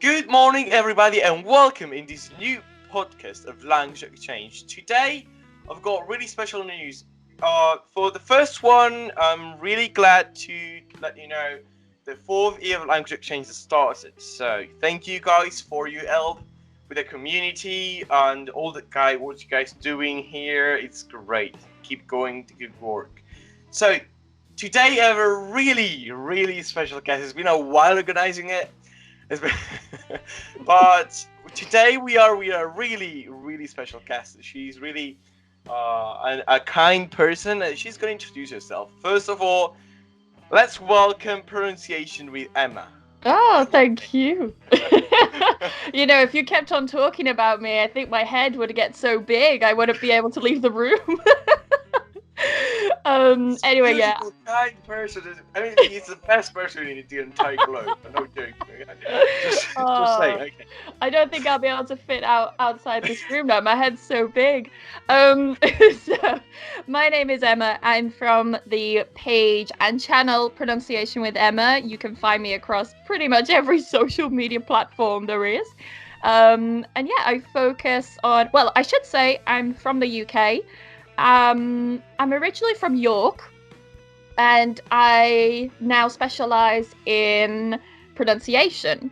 Good morning, everybody, and welcome in this new podcast of Language Exchange. Today, I've got really special news. For the first one, I'm really glad to let you know the fourth year of Language Exchange has started. So, thank you guys for your help with the community and all the what you guys doing here. It's great. Keep going to good work. So, today I have a really special guest. It's been a while organizing it. But today we are really special guest. She's really a kind person. She's going to introduce herself. First of all, let's welcome pronunciation with Emma. Oh, thank you. If you kept on talking about me, I think my head would get so big I wouldn't be able to leave the room. Anyway, yeah. Kind person. I mean, he's the best person in the entire globe. No joke. Just say, okay. I don't think I'll be able to fit outside this room now. My head's so big. So, my name is Emma. I'm from the page and channel Pronunciation with Emma. You can find me across pretty much every social media platform there is. And yeah, I focus on, well, I should say I'm from the UK. I'm originally from York, and I now specialize in pronunciation.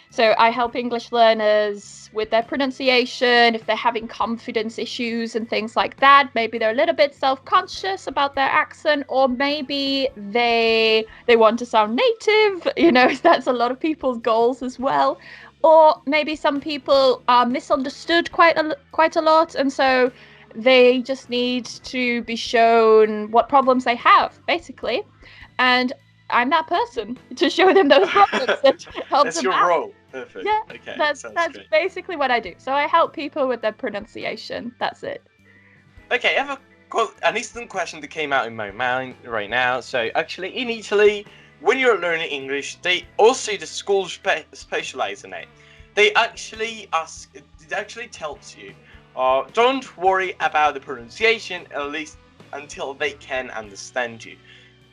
So I help English learners with their pronunciation, if they're having confidence issues and things like that. Maybe they're a little bit self-conscious about their accent, or maybe they want to sound native. That's a lot of people's goals as well. Or maybe some people are misunderstood quite a lot, and so they just need to be shown what problems they have, basically. And I'm that person to show them those problems and help That's them your out. role. Perfect. Yeah, okay, that's basically what I do. So I help people with their pronunciation. That's it. Okay, I have an instant question that came out in my mind right now. So actually, in Italy, when you're learning English, the schools specialize in it. It actually tells you, don't worry about the pronunciation, at least until they can understand you.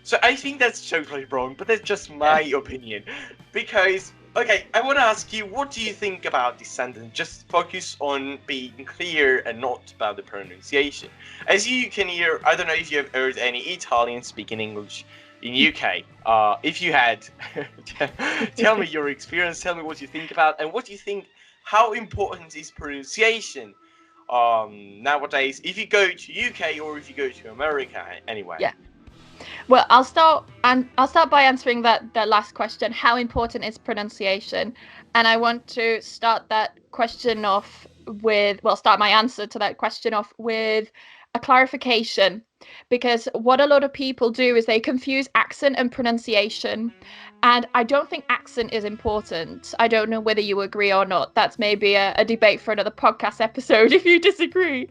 So I think that's totally wrong, but that's just my opinion. Because, okay, I want to ask you, what do you think about this sentence? Just focus on being clear and not about the pronunciation. As you can hear, I don't know if you have heard any Italian speaking English in UK. If you had, tell me your experience, tell me what you think about, and what you think, how important is pronunciation nowadays, if you go to UK or if you go to America, anyway. Yeah. Well, I'll start by answering that last question. How important is pronunciation? And I want to start that question off start my answer to that question off with a clarification, because what a lot of people do is they confuse accent and pronunciation. And I don't think accent is important. I don't know whether you agree or not. That's maybe a debate for another podcast episode if you disagree.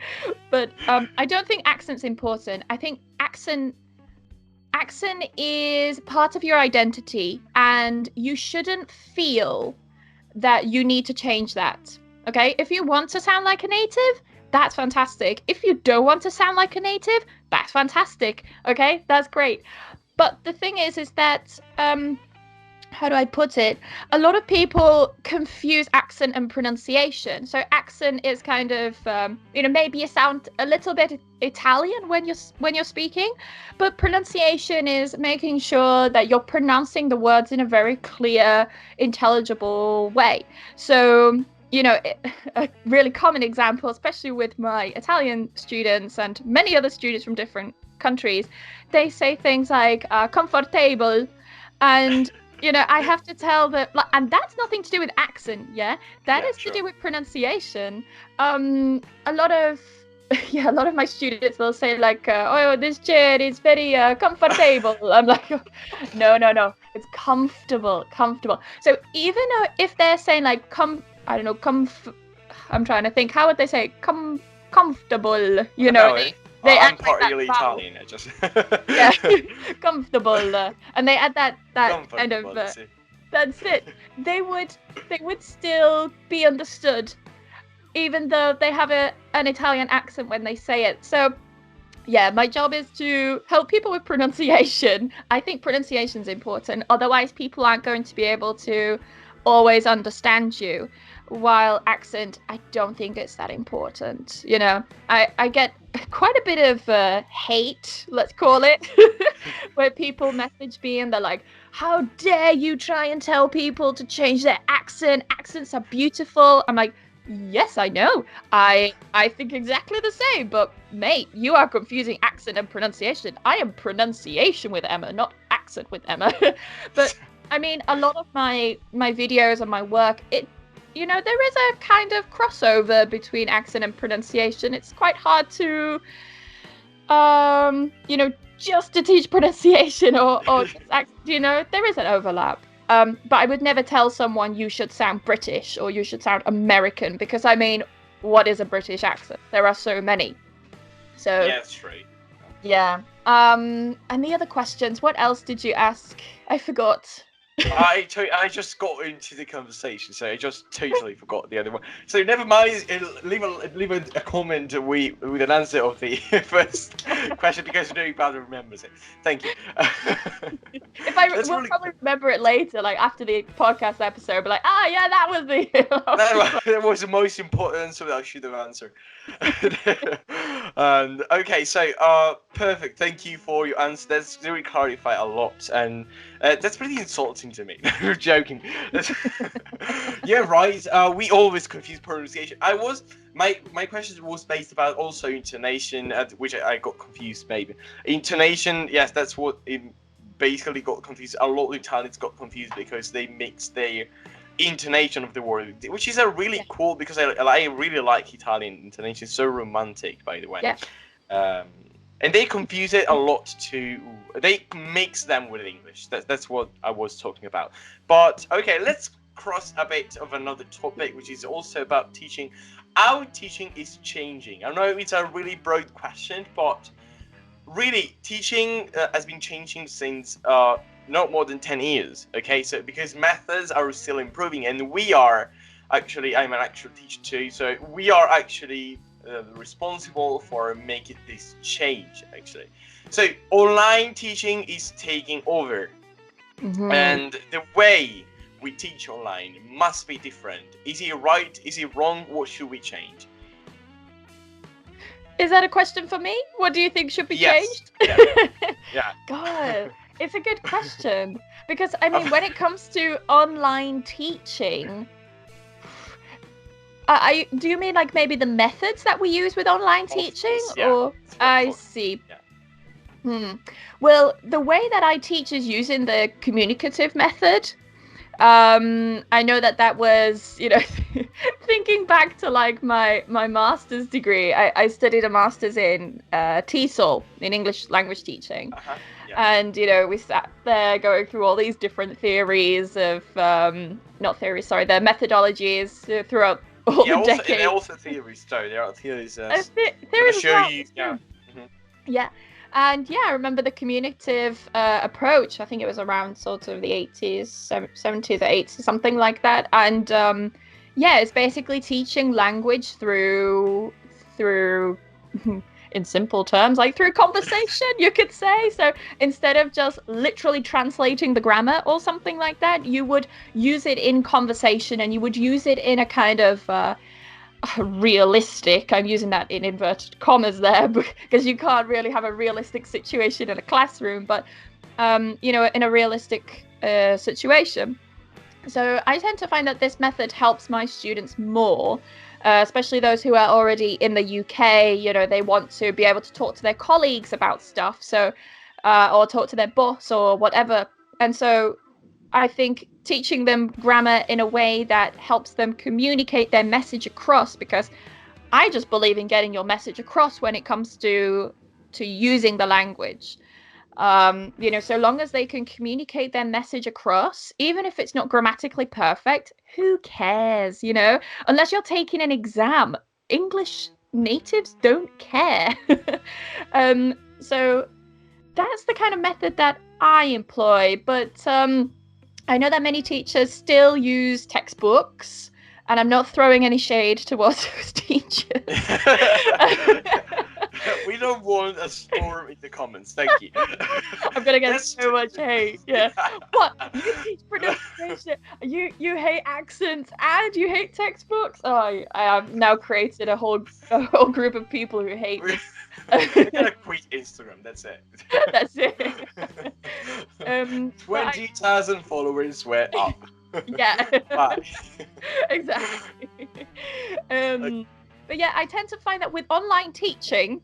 But I don't think accent's important. I think accent is part of your identity, and you shouldn't feel that you need to change that. Okay? If you want to sound like a native, that's fantastic. If you don't want to sound like a native, that's fantastic. Okay? That's great. But the thing is that how do I put it? A lot of people confuse accent and pronunciation. So accent is kind of, maybe you sound a little bit Italian when you're speaking, but pronunciation is making sure that you're pronouncing the words in a very clear, intelligible way. So, a really common example, especially with my Italian students and many other students from different countries, they say things like comfortable, and I have to tell that, and that's nothing to do with accent, yeah? That is to do with pronunciation. A lot of my students, they'll say like, oh, this chair is very comfortable. I'm like, no, it's comfortable. So even if they're saying like, I'm trying to think, how would they say comfortable, They I'm partly Italian. I just yeah, comfortable, and they add that kind of. That's it. They would still be understood, even though they have an Italian accent when they say it. So, yeah, my job is to help people with pronunciation. I think pronunciation is important. Otherwise, people aren't going to be able to always understand you. While accent, I don't think it's that important. You know, I get quite a bit of hate, let's call it, where people message me and they're like, how dare you try and tell people to change their accent? Accents are beautiful. I'm like, yes, I know. I think exactly the same. But mate, you are confusing accent and pronunciation. I am pronunciation with Emma, not accent with Emma. But I mean, a lot of my videos and my work, there is a kind of crossover between accent and pronunciation. It's quite hard to, just to teach pronunciation or just there is an overlap. But I would never tell someone you should sound British or you should sound American, because I mean, what is a British accent? There are so many. So yeah, that's true. Yeah. And the other questions, what else did you ask? I forgot. I just got into the conversation, so I just totally forgot the other one. So never mind. Leave a comment with an answer of the first question, because nobody bad remembers it. Thank you. If I will probably remember it later, like after the podcast episode, be like, yeah, that was the. That was the most important answer that I should have answered. Okay, so perfect. Thank you for your answer. That's really clarified a lot, and that's pretty insulting to me. You're joking. Yeah, right. We always confuse pronunciation. My question was based about also intonation, which I got confused maybe. Intonation, yes, that's what it basically got confused. A lot of Italians got confused because they mixed their intonation of the word, which is a really cool, because I really like Italian intonation. It's so romantic, by the way. Yeah. And they confuse it a lot too. They mix them with English. That's what I was talking about. But okay, let's cross a bit of another topic, which is also about teaching. How teaching is changing. I know it's a really broad question, but really teaching has been changing since not more than 10 years. Okay, so because methods are still improving, and I'm an actual teacher too, so we are actually responsible for making this change, actually. So online teaching is taking over, and the way we teach online must be different. Is it right? Is it wrong? What should we change? Is that a question for me? What do you think should be changed? Yeah. God, it's a good question, because I mean, when it comes to online teaching, do you mean like maybe the methods that we use with online teaching? Or I see. Well, the way that I teach is using the communicative method. I know that was, thinking back to like my master's degree. I studied a master's in TESOL, in English language teaching. And, we sat there going through all these different theories of, the methodologies throughout all the decades. There are also theories, though. There are theories. Theories show you. Yeah. Yeah. And yeah, I remember the communicative approach. I think it was around sort of the 80s, 70s or 80s, something like that. And it's basically teaching language through in simple terms, like through conversation, you could say. So instead of just literally translating the grammar or something like that, you would use it in conversation, and you would use it in a kind of realistic, I'm using that in inverted commas there, because you can't really have a realistic situation in a classroom, but in a realistic situation. So I tend to find that this method helps my students more, especially those who are already in the UK. They want to be able to talk to their colleagues about stuff, so or talk to their boss or whatever. And so I think teaching them grammar in a way that helps them communicate their message across, because I just believe in getting your message across when it comes to using the language. So long as they can communicate their message across, even if it's not grammatically perfect, who cares, Unless you're taking an exam, English natives don't care. So that's the kind of method that I employ, but I know that many teachers still use textbooks, and I'm not throwing any shade towards those teachers. We don't want a storm in the comments. Thank you. I'm gonna get so much hate. Yeah. What? You teach pronunciation? You hate accents and you hate textbooks? Oh, I have now created a whole group of people who hate me. We're gonna quit Instagram. That's it. That's it. 20,000 followers were up. Yeah. Bye. Exactly. But yeah, I tend to find that with online teaching,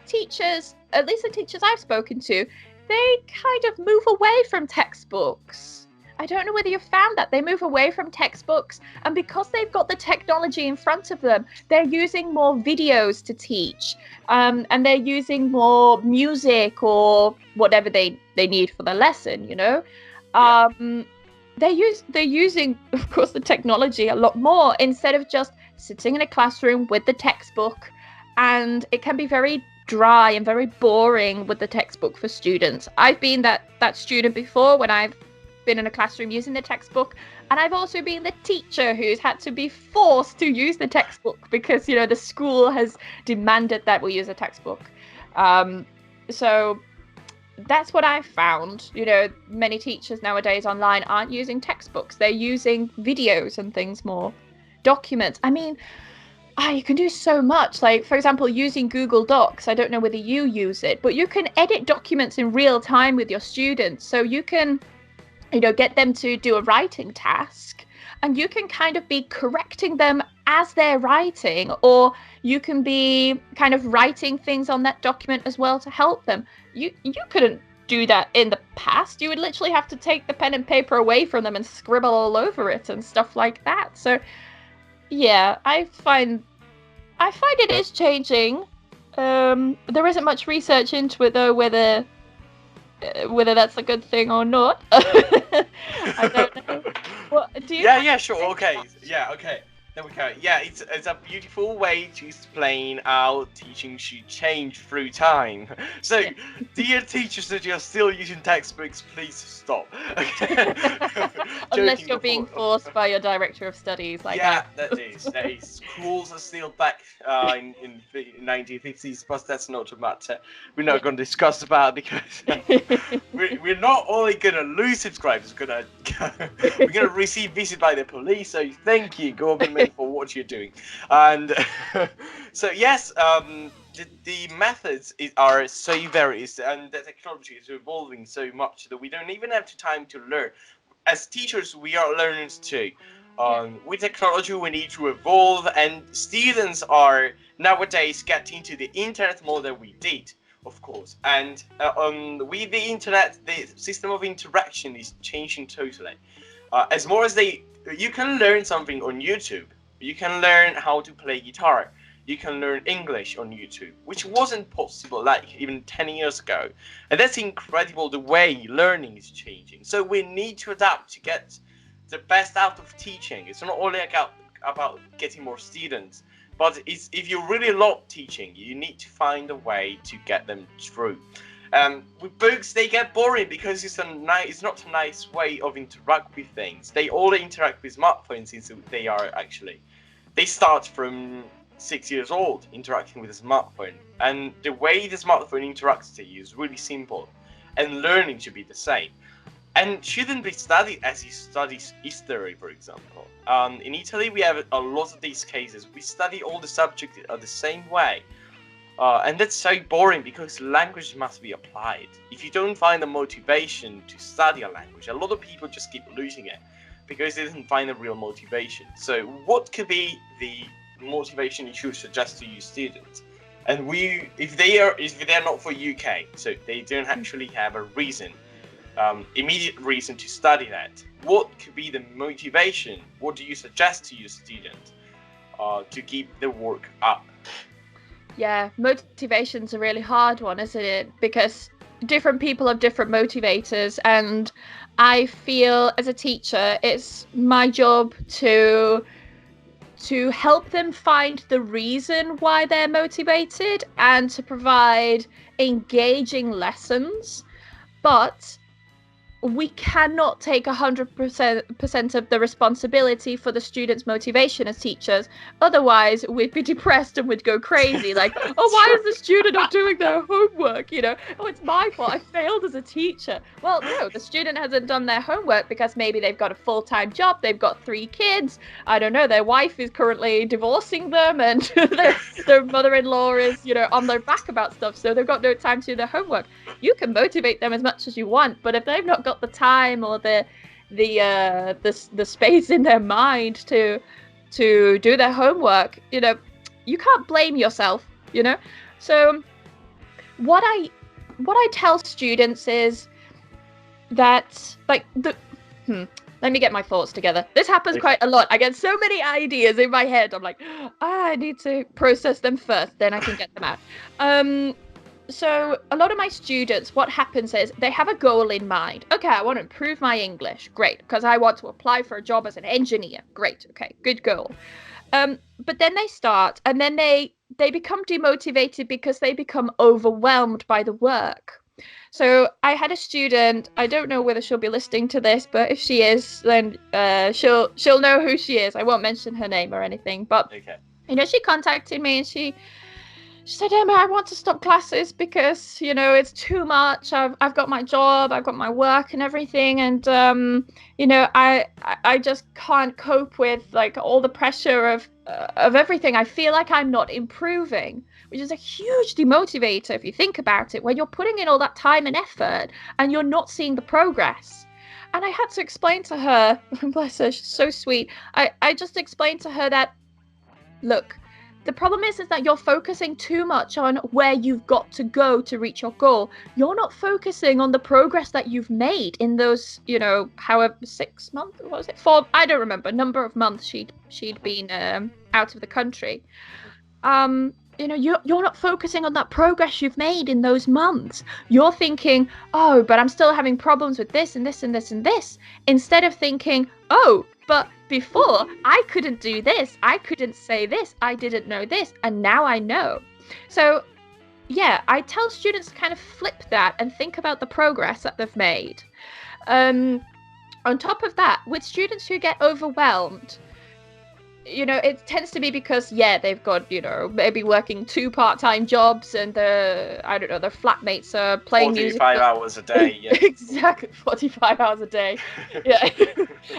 teachers, at least the teachers I've spoken to, they kind of move away from textbooks. I don't know whether you've found that. They move away from textbooks, and because they've got the technology in front of them, they're using more videos to teach, and they're using more music or whatever they need for the lesson, you know. They're using, of course, the technology a lot more instead of just sitting in a classroom with the textbook, and it can be very dry and very boring with the textbook for students. I've been that student before when I've been in a classroom using the textbook, and I've also been the teacher who's had to be forced to use the textbook because, you know, the school has demanded that we use a textbook. So that's what I've found. You know, many teachers nowadays online aren't using textbooks. They're using videos and things more. Documents. I mean, you can do so much. Like, for example, using Google Docs. I don't know whether you use it, but you can edit documents in real time with your students. So you can, you know, get them to do a writing task, and you can kind of be correcting them as they're writing, or you can be kind of writing things on that document as well to help them. You couldn't do that in the past. You would literally have to take the pen and paper away from them and scribble all over it and stuff like that. So yeah, I find it is changing. There isn't much research into it though, whether that's a good thing or not. I don't know. What do you? Yeah, sure. Okay. Yeah, okay. There we go. Yeah, it's a beautiful way to explain how teaching should change through time. So, dear teachers that you're still using textbooks, please stop. Unless you're being forced by your director of studies, like that is. Schools are still back in the 1950s, but that's not a matter we're not going to discuss about, because we're not only going to lose subscribers, we're going to receive visit by the police. So thank you, government, for what you're doing. And so yes, the methods are so various, and the technology is evolving so much that we don't even have the time to learn. As teachers, we are learners too. With technology, we need to evolve, and students are nowadays getting to the internet more than we did, of course. And with the internet, the system of interaction is changing totally. As more as you can learn something on YouTube. You can learn how to play guitar. You can learn English on YouTube, which wasn't possible like even 10 years ago. And that's incredible, the way learning is changing. So we need to adapt to get the best out of teaching. It's not only about getting more students, but if you really love teaching, you need to find a way to get them through. With books, they get boring because it's not a nice way of interact with things. They all interact with smartphones since they start from 6 years old interacting with a smartphone. And the way the smartphone interacts to you is really simple, and learning should be the same. And shouldn't be studied as you study history, for example. In Italy, we have a lot of these cases. We study all the subjects the same way. And that's so boring because language must be applied. If you don't find the motivation to study a language, a lot of people just keep losing it because they didn't find the real motivation. So what could be the motivation you should suggest to your students? And if they're not for UK, so they don't actually have a reason, immediate reason to study that, what could be the motivation? What do you suggest to your students to keep the work up? Yeah, motivation's a really hard one, isn't it? Because different people have different motivators, and I feel as a teacher, it's my job to help them find the reason why they're motivated and to provide engaging lessons. But we cannot take 100% of the responsibility for the students' motivation as teachers. Otherwise, we'd be depressed and we'd go crazy. Like, oh, why is the student not doing their homework? You know, oh, it's my fault. I failed as a teacher. Well, no, the student hasn't done their homework because maybe they've got a full-time job. They've got 3 kids. I don't know. Their wife is currently divorcing them, and their mother-in-law is, you know, on their back about stuff. So they've got no time to do their homework. You can motivate them as much as you want, but if they've not got the time or the space in their mind to do their homework, you know, you can't blame yourself, you know. So what I tell students is that, like, let me get my thoughts together. This happens quite a lot. I get so many ideas in my head. I'm like, I need to process them first, then I can get them out. So a lot of my students, what happens is they have a goal in mind. Okay, I want to improve my English. Great, because I want to apply for a job as an engineer. Great, okay, good goal. But then they start, and then they become demotivated because they become overwhelmed by the work. So I had a student, I don't know whether she'll be listening to this, but if she is, then she'll know who she is. I won't mention her name or anything, but okay. You know, she contacted me and she said, Emma, I want to stop classes because, you know, it's too much. I've got my job, I've got my work and everything, and you know, I just can't cope with, like, all the pressure of everything. I feel like I'm not improving, which is a huge demotivator if you think about it, when you're putting in all that time and effort and you're not seeing the progress. And I had to explain to her, bless her, she's so sweet. I just explained to her that, look, the problem is that you're focusing too much on where you've got to go to reach your goal. You're not focusing on the progress that you've made in those, you know, however, 6 months, what was it, 4, I don't remember, number of months she'd been out of the country. You know, you're not focusing on that progress you've made in those months. You're thinking, oh, but I'm still having problems with this and this and this and this, instead of thinking, oh, but before I couldn't do this, I couldn't say this, I didn't know this, and now I know. So yeah, I tell students to kind of flip that and think about the progress that they've made. On top of that, with students who get overwhelmed, you know, it tends to be because, yeah, they've got, you know, maybe working 2 part-time jobs, and I don't know, their flatmates are playing 45 music. 45 hours a day, yeah. Exactly, 45 hours a day. Yeah,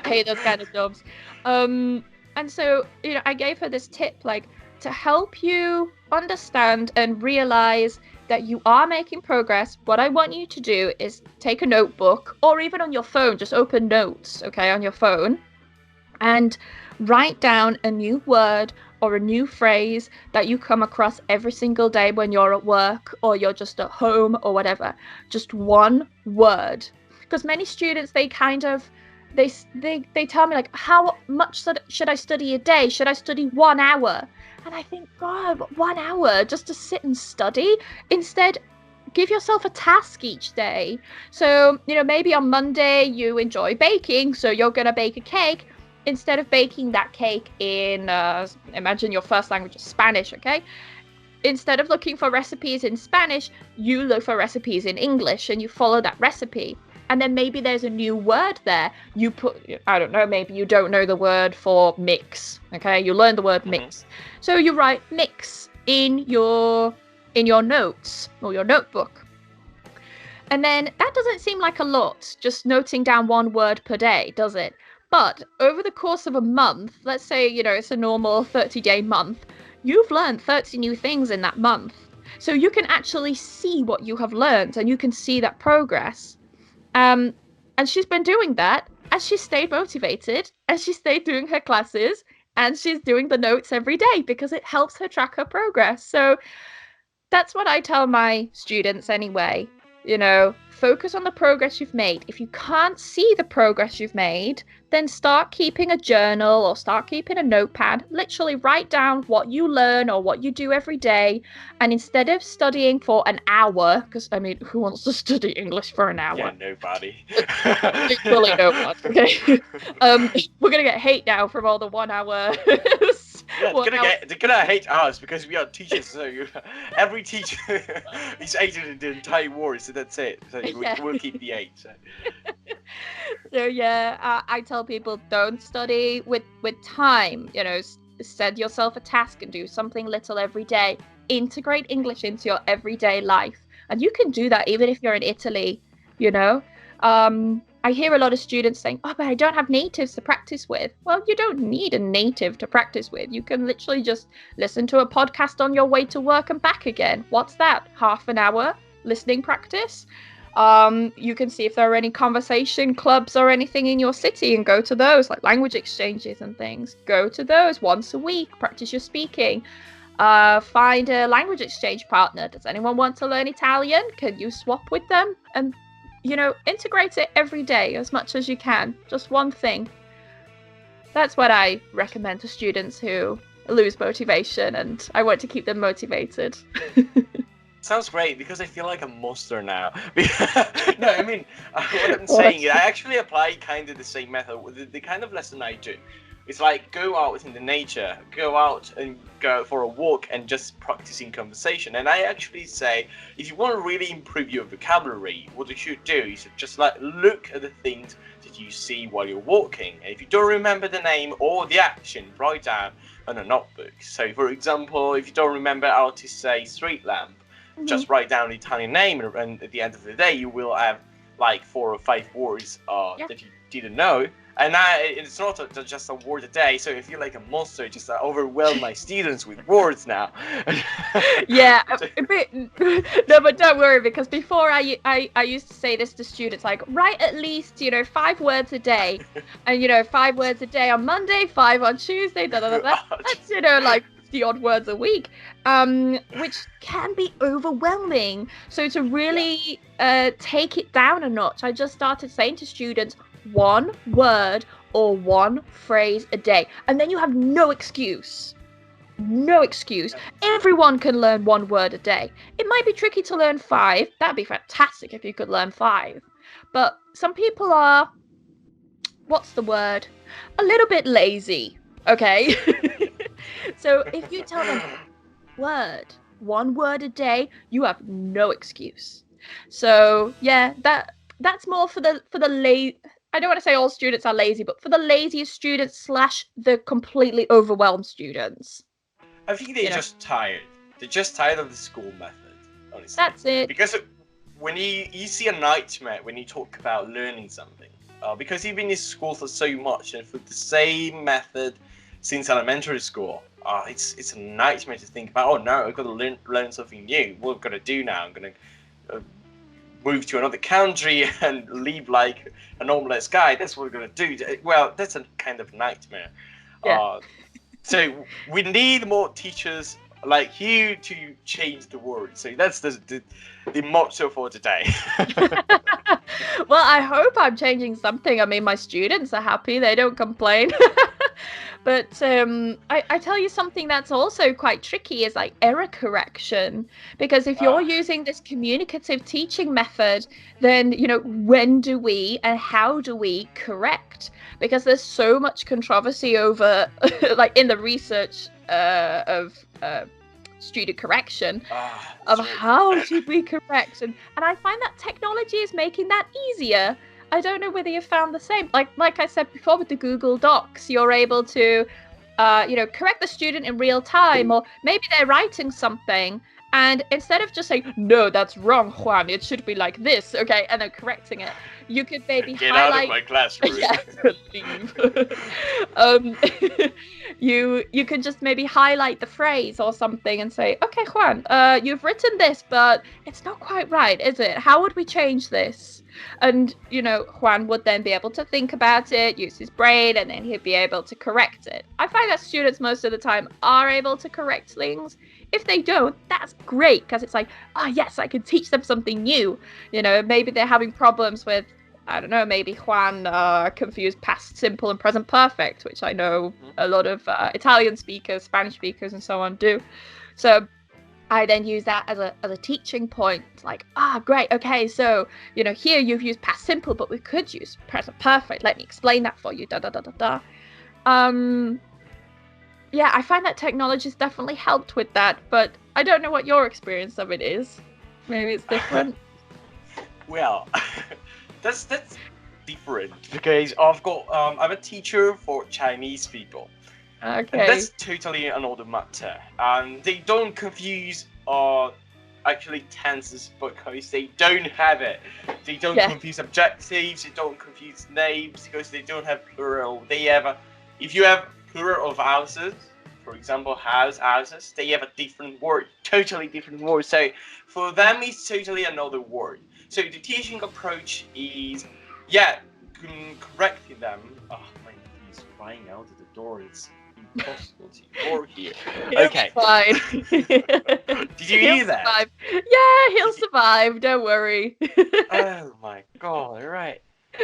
I hate those kind of jobs. And so, you know, I gave her this tip, like, to help you understand and realize that you are making progress. What I want you to do is take a notebook, or even on your phone, just open notes, okay, on your phone, and write down a new word or a new phrase that you come across every single day when you're at work or you're just at home or whatever. Just one word. Because many students, they kind of, they tell me, like, how much should I study a day? Should I study 1 hour? And I think, God, 1 hour just to sit and study? Instead, give yourself a task each day. So, you know, maybe on Monday you enjoy baking, so you're going to bake a cake. Instead of baking that cake in, imagine your first language is Spanish, okay? Instead of looking for recipes in Spanish, you look for recipes in English and you follow that recipe. And then maybe there's a new word there. You put, I don't know, maybe you don't know the word for mix, okay? You learn the word mix. So you write mix in your notes or your notebook. And then that doesn't seem like a lot, just noting down 1 word per day, does it? But over the course of a month, let's say, you know, it's a normal 30-day month, you've learned 30 new things in that month. So you can actually see what you have learned, and you can see that progress. And she's been doing that, and she stayed motivated, and she stayed doing her classes, and she's doing the notes every day because it helps her track her progress. So that's what I tell my students anyway. You know, focus on the progress you've made. If you can't see the progress you've made, then start keeping a journal or start keeping a notepad. Literally write down what you learn or what you do every day. And instead of studying for an hour, because, I mean, who wants to study English for an hour? Yeah, nobody. Literally no one, okay? We're going to get hate now from all the 1 hour... Yeah, they're gonna hate us because we are teachers. So every teacher is hated in the entire world. So that's it. So we'll keep the hate. So. So yeah, I tell people don't study with time. Set yourself a task and do something little every day. Integrate English into your everyday life, and you can do that even if you're in Italy. You know, I hear a lot of students saying, "Oh, but I don't have natives to practice with." Well, you don't need a native to practice with. You can literally just listen to a podcast on your way to work and back again. What's that? Half an hour listening practice. You can see if there are any conversation clubs or anything in your city and go to those, like language exchanges and things. Go to those once a week, practice your speaking. Find a language exchange partner. Does anyone want to learn Italian? Can you swap with them? And, integrate it every day as much as you can. Just one thing. That's what I recommend to students who lose motivation, and I want to keep them motivated. Sounds great because I feel like a monster now. No, I mean, what I'm saying is I actually apply kind of the same method with the kind of lesson I do. It's like go out in the nature, go out and go for a walk and just practicing conversation. And I actually say, if you want to really improve your vocabulary, what you should do is just like look at the things that you see while you're walking. And if you don't remember the name or the action, write down on a notebook. So, for example, if you don't remember how to say street lamp, just write down the Italian name, and at the end of the day, you will have like 4 or 5 words that you didn't know. And it's not just a word a day, so I feel like a monster, just overwhelm my students with words now. Yeah, no, but don't worry, because before I used to say this to students, like, write at least 5 words a day, and 5 words a day on Monday, 5 on Tuesday, that's like the odd words a week, which can be overwhelming. So to really take it down a notch, I just started saying to students, 1 word or 1 phrase a day, and then you have no excuse. No excuse. Everyone can learn 1 word a day. It might be tricky to learn 5. That'd be fantastic if you could learn 5. But some people are, what's the word? A little bit lazy. Okay. So if you tell them 1 word a day, you have no excuse. So yeah, that's more for the I don't want to say all students are lazy, but for the laziest students / the completely overwhelmed students. I think they're just tired. They're just tired of the school method, honestly. That's it. Because when you see a nightmare when you talk about learning something, because you've been in school for so much and for the same method since elementary school, it's a nightmare to think about. Oh no, I've got to learn something new. What I've got to do now? I'm gonna move to another country and live like a normalist guy. That's what we're gonna do. Well, that's a kind of nightmare. Yeah. So we need more teachers like you to change the world. So that's the motto for today. Well, I hope I'm changing something. I mean, my students are happy. They don't complain. But I tell you something that's also quite tricky is like error correction. Because if you're using this communicative teaching method, then, when do we and how do we correct? Because there's so much controversy over, like in the research of student correction, of how should we correct. And I find that technology is making that easier. I don't know whether you found the same. Like I said before with the Google Docs, you're able to, correct the student in real time, or maybe they're writing something, and instead of just saying, no, that's wrong, Juan, it should be like this, okay, and then correcting it, you could maybe Get highlight. Out of my classroom. Leave. You can just maybe highlight the phrase or something and say, okay, Juan, you've written this, but it's not quite right, is it? How would we change this? And, Juan would then be able to think about it, use his brain, and then he'd be able to correct it. I find that students most of the time are able to correct things. If they don't, that's great, because it's like, yes, I can teach them something new. Maybe they're having problems with, I don't know, maybe Juan confused past simple and present perfect, which I know a lot of Italian speakers, Spanish speakers, and so on do. So I then use that as a teaching point. Like, great, okay, so, here you've used past simple, but we could use present perfect. Let me explain that for you, da-da-da-da-da. Yeah, I find that technology's definitely helped with that, but I don't know what your experience of it is. Maybe it's different. Well, that's different because I'm a teacher for Chinese people. And Okay. that's totally another matter. They don't confuse actually tenses because they don't have it. They don't confuse adjectives. They don't confuse names because they don't have plural. If you have plural of houses, for example, houses, they have a different word, totally different word. So for them, it's totally another word. So the teaching approach is, correcting them. Oh, my he's crying out at the door. It's impossible to work here. Okay. Fine. Did you hear that? Survive. Yeah, he'll survive. Don't worry. Oh my god! All right.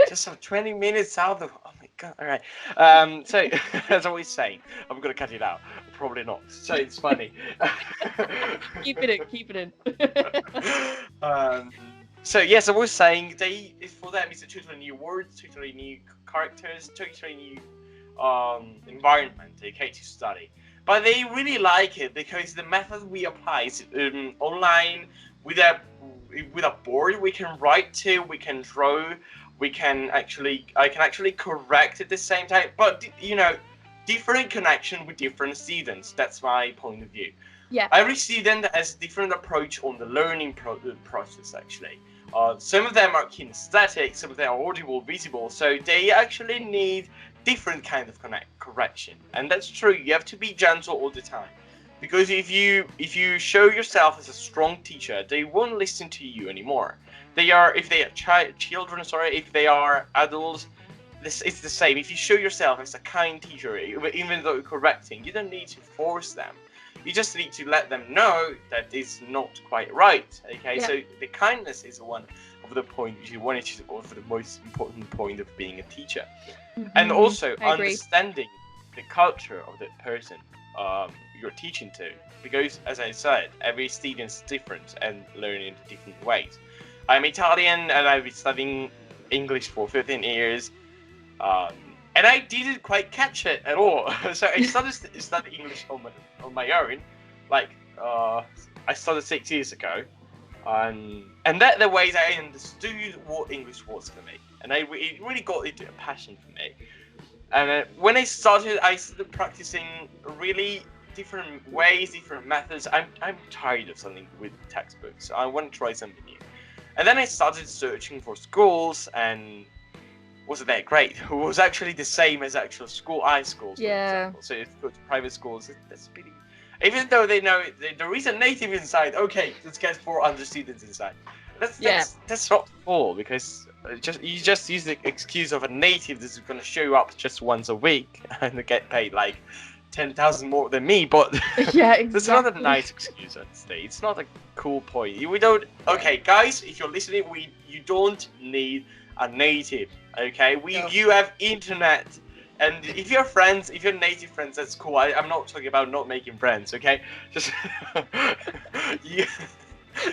Just some 20 minutes out of. Oh my god! All right. So as I always say, I'm gonna cut it out. Probably not. So it's funny. Keep it in. So yes, I was saying for them it's a totally new word, totally new characters, totally new environment, okay, to study. But they really like it because the method we apply is online with a board we can write to, we can draw, I can actually correct at the same time. But different connection with different students. That's my point of view. Yeah. Every student has different approach on the learning process actually. Some of them are kinesthetic, some of them are audible, visible, so they actually need different kind of correction. And that's true. You have to be gentle all the time, because if you show yourself as a strong teacher, they won't listen to you anymore. If they are children, if they are adults, it's the same. If you show yourself as a kind teacher, even though you're correcting, you don't need to force them. You just need to let them know that it's not quite right. Okay, so the kindness is one of the points you wanted to, or for the most important point of being a teacher, and also understanding the culture of the person you're teaching to. Because, as I said, every student's different and learning in different ways. I'm Italian and I've been studying English for 15 years. And I didn't quite catch it at all. So I started studying English on my own. I started 6 years ago. And that the ways I understood what English was for me. And it really got into a passion for me. And when I started practicing really different ways, different methods. I'm tired of something with textbooks. I want to try something new. And then I started searching for schools, and wasn't that great. It was actually the same as actual high schools, for example. So if you go to private schools, that's pretty. Even though they know there is a native inside, okay, let's get 400 students inside. That's not full, because you just use the excuse of a native that's going to show up just once a week and get paid like 10,000 more than me. But that's not a nice excuse, I'd say. It's not a cool point. We don't. Okay, guys, if you're listening, you don't need a native. Okay, you have internet. And if you're native friends, that's cool. I'm not talking about not making friends, okay? Just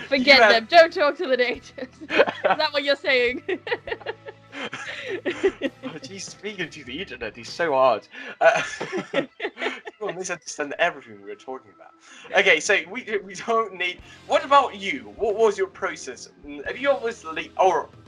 forget them. Don't talk to the natives. Is that what you're saying? Oh, geez, speaking to the internet is so hard. People misunderstand everything we were talking about. Okay, so we don't need. What about you? What was your process? Have you always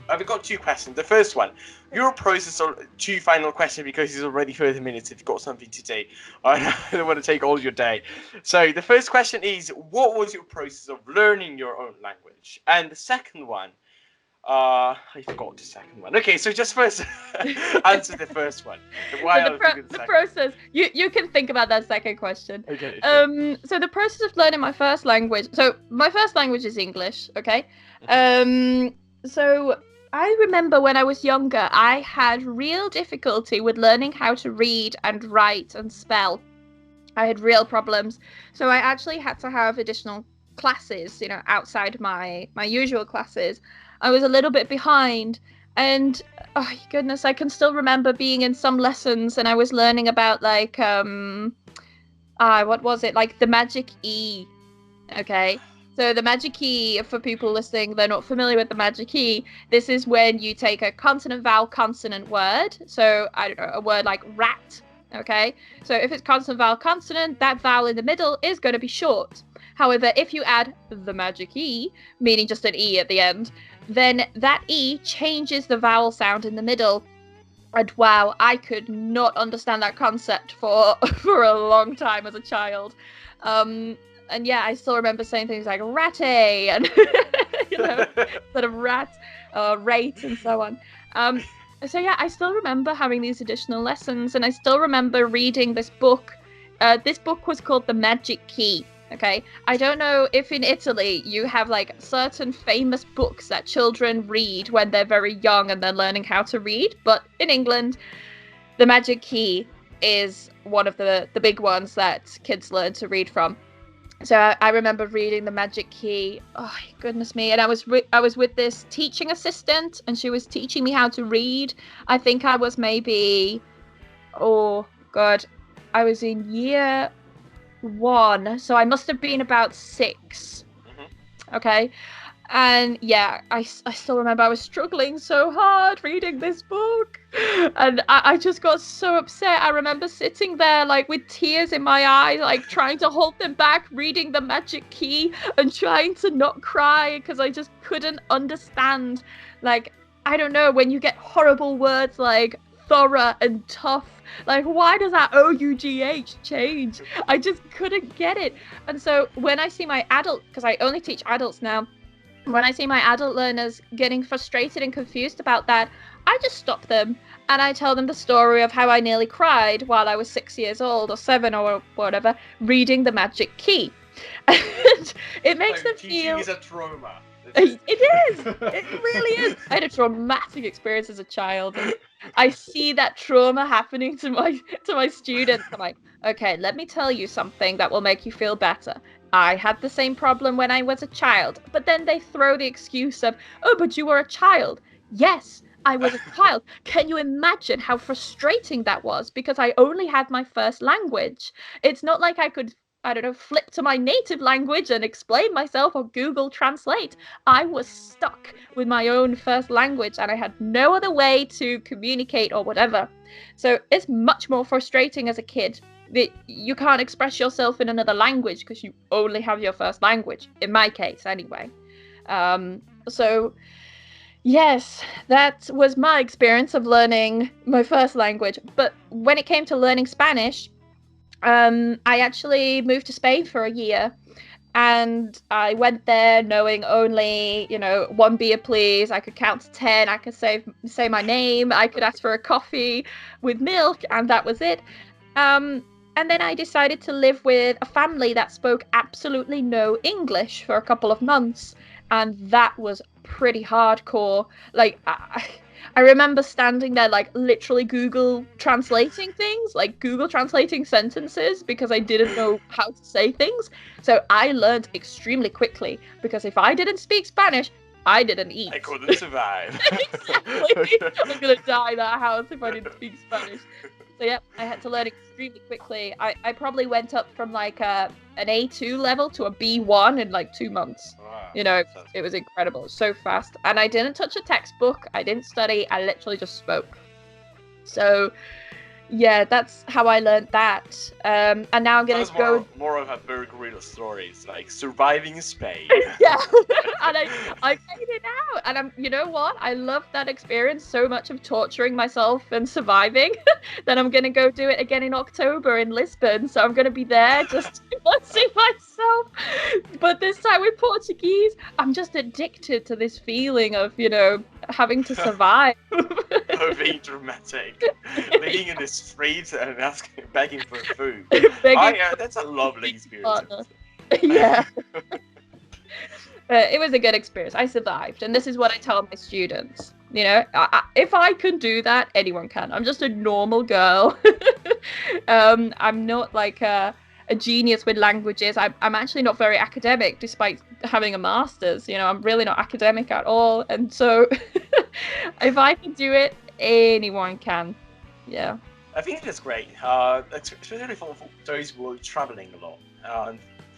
I've got two questions. The first one, your process, or two final questions, because it's already 30 minutes if you've got something to do. I don't want to take all your day. So the first question is, what was your process of learning your own language? And the second one, I forgot the second one. Okay, so just first answer the first one. The process. You can think about that second question. Okay. So the process of learning my first language. So my first language is English. Okay. So I remember when I was younger, I had real difficulty with learning how to read and write and spell. I had real problems. So I actually had to have additional classes, outside my usual classes. I was a little bit behind. And, oh goodness, I can still remember being in some lessons and I was learning about, like, what was it? Like the magic E. Okay. So the magic key, for people listening, they're not familiar with the magic key. This is when you take a consonant, vowel, consonant word. So I don't know, a word like rat. Okay. So if it's consonant, vowel, consonant, that vowel in the middle is going to be short. However, if you add the magic E, meaning just an E at the end, then that E changes the vowel sound in the middle. And wow, I could not understand that concept for for a long time as a child. And yeah, I still remember saying things like ratty and sort of rat, rate, and so on. So yeah, I still remember having these additional lessons, and I still remember reading this book. This book was called The Magic Key. Okay, I don't know if in Italy you have like certain famous books that children read when they're very young and they're learning how to read, but in England, The Magic Key is one of the big ones that kids learn to read from. So I remember reading The Magic Key. Oh goodness me! And I was with this teaching assistant, and she was teaching me how to read. I think I was maybe, oh God, I was in year 1, so I must have been about 6. Okay. And yeah, I still remember I was struggling so hard reading this book. And I just got so upset. I remember sitting there like with tears in my eyes, like trying to hold them back, reading The Magic Key and trying to not cry because I just couldn't understand. Like, I don't know, when you get horrible words like thorough and tough, like why does that OUGH change? I just couldn't get it. And so when I see my adult, because I only teach adults now, when I see my adult learners getting frustrated and confused about that, I just stop them and I tell them the story of how I nearly cried while I was 6 years old or 7 or whatever, reading The Magic Key. And it makes them feel... Teaching is a trauma. It is. It really is. I had a traumatic experience as a child, and I see that trauma happening to my students. I'm like, okay, let me tell you something that will make you feel better. I had the same problem when I was a child, but then they throw the excuse of, oh, but you were a child. Yes, I was a child. Can you imagine how frustrating that was? Because I only had my first language. It's not like I could, I don't know, flip to my native language and explain myself or Google Translate. I was stuck with my own first language and I had no other way to communicate or whatever. So it's much more frustrating as a kid that you can't express yourself in another language because you only have your first language, in my case anyway. So yes, that was my experience of learning my first language. But when it came to learning Spanish, I actually moved to Spain for a year. And I went there knowing only, one beer, please. I could count to 10. I could say my name. I could ask for a coffee with milk, and that was it. And then I decided to live with a family that spoke absolutely no English for a couple of months, and that was pretty hardcore. Like, I remember standing there, like, literally Google translating things, like Google translating sentences, because I didn't know how to say things. So I learned extremely quickly, because if I didn't speak Spanish, I didn't eat. I couldn't survive. Exactly. I'm gonna die in that house if I didn't speak Spanish. So yeah, I had to learn extremely quickly. I probably went up from like an A2 level to a B1 in like 2 months. Wow, It was incredible. It was so fast. And I didn't touch a textbook. I didn't study. I literally just spoke. So yeah, that's how I learned that. And now I'm gonna go more of a Bear Grylls story. It's like surviving Spain. Yeah, and I made it out, and you know what? I love that experience so much of torturing myself and surviving that I'm gonna go do it again in October in Lisbon. So I'm gonna be there just immersing myself, but this time with Portuguese. I'm just addicted to this feeling of having to survive. Oh, being dramatic, living in the streets and begging for food. That's a lovely experience. Yeah. It was a good experience. I survived, and this is what I tell my students. If I can do that, anyone can. I'm just a normal girl. I'm not like a genius with languages. I'm actually not very academic, despite having a master's. I'm really not academic at all, and so if I can do it, anyone can. Yeah. I think that's great, especially for those who are traveling a lot.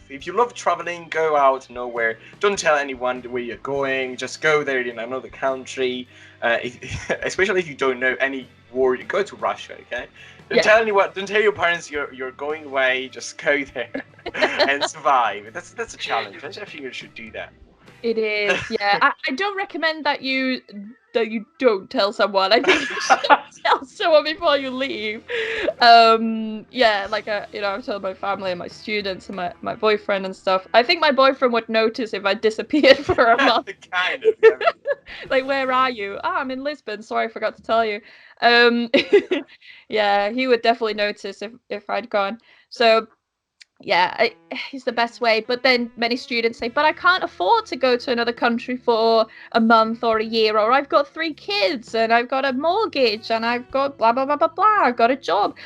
if you love traveling, go out nowhere. Don't tell anyone where you're going. Just go there in another country. Especially if you don't know any word, go to Russia. Okay. Don't tell anyone. Don't tell your parents you're going away. Just go there and survive. That's a challenge. I think you should do that. It is, yeah. I don't recommend that you don't tell someone. I think you should tell someone before you leave. Yeah, like I've told my family and my students and my boyfriend and stuff. I think my boyfriend would notice if I disappeared for a month. Kind of. Yeah. Like, where are you? Oh, I'm in Lisbon. Sorry, I forgot to tell you. Yeah, he would definitely notice if I'd gone. So yeah, it's the best way. But then many students say, but I can't afford to go to another country for a month or a year, or I've got 3 kids and I've got a mortgage and I've got blah, blah, blah, blah, blah. I've got a job.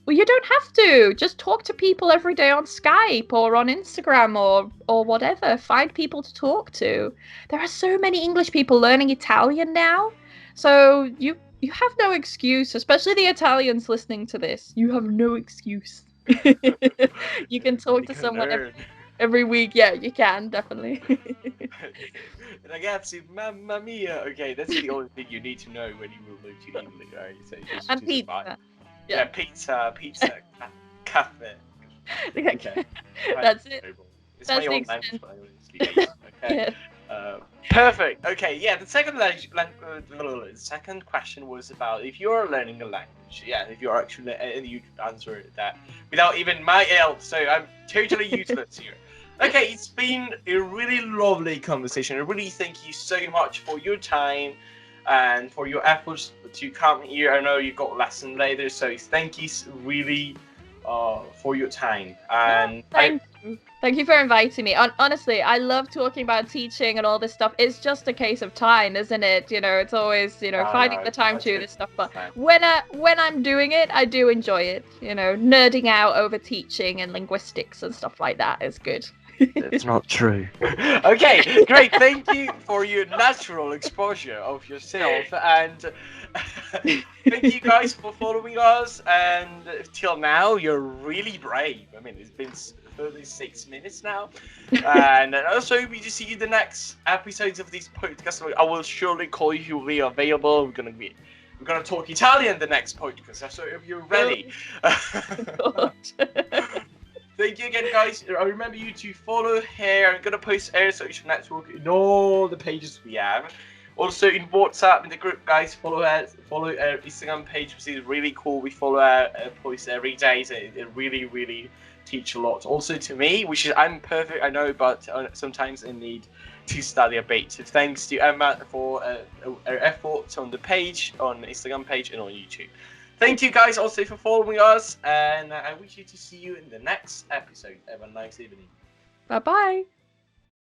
Well, you don't have to. Just talk to people every day on Skype or on Instagram or whatever. Find people to talk to. There are so many English people learning Italian now. So you have no excuse, especially the Italians listening to this. You have no excuse. You can talk to someone every week. Yeah, you can, definitely. Ragazzi, mamma mia. Okay, that's the only thing you need to know when you will move to Italy, right? So just And to pizza. survive. Yeah, pizza, cafe. Okay. That's it. It's That's my the own language, but I only speak it. Okay. Yeah. Perfect. Okay, yeah. The second question was about if you're learning a language. Yeah, if you're actually, and you answered that without even my help. So I'm totally useless here. Okay, it's been a really lovely conversation. I really thank you so much for your time and for your efforts to come here. I know you got lesson later, so thank you really for your time. And Thank you for inviting me. Honestly, I love talking about teaching and all this stuff. It's just a case of time, isn't it? It's always, finding the time to do this stuff. But when I'm doing it, I do enjoy it. Nerding out over teaching and linguistics and stuff like that is good. It's not true. Okay, great. Thank you for your natural exposure of yourself, and thank you guys for following us. And till now, you're really brave. I mean, it's been 36 minutes now, and also we just see you in the next episodes of this podcast. I will surely call you. You'll be available. We're gonna talk Italian the next podcast. So if you're ready. Thank you again, guys. I remember you to follow here. I'm gonna post our social network in all the pages we have. Also in WhatsApp in the group, guys. Follow our Instagram page, which is really cool. We follow our posts every day. So it really teach a lot. Also to me, which is I'm perfect, I know, but sometimes I need to study a bit. So thanks to Emma for her efforts on the page, on the Instagram page, and on YouTube. Thank you guys also for following us, and I wish you to see you in the next episode. Have a nice evening. Bye-bye.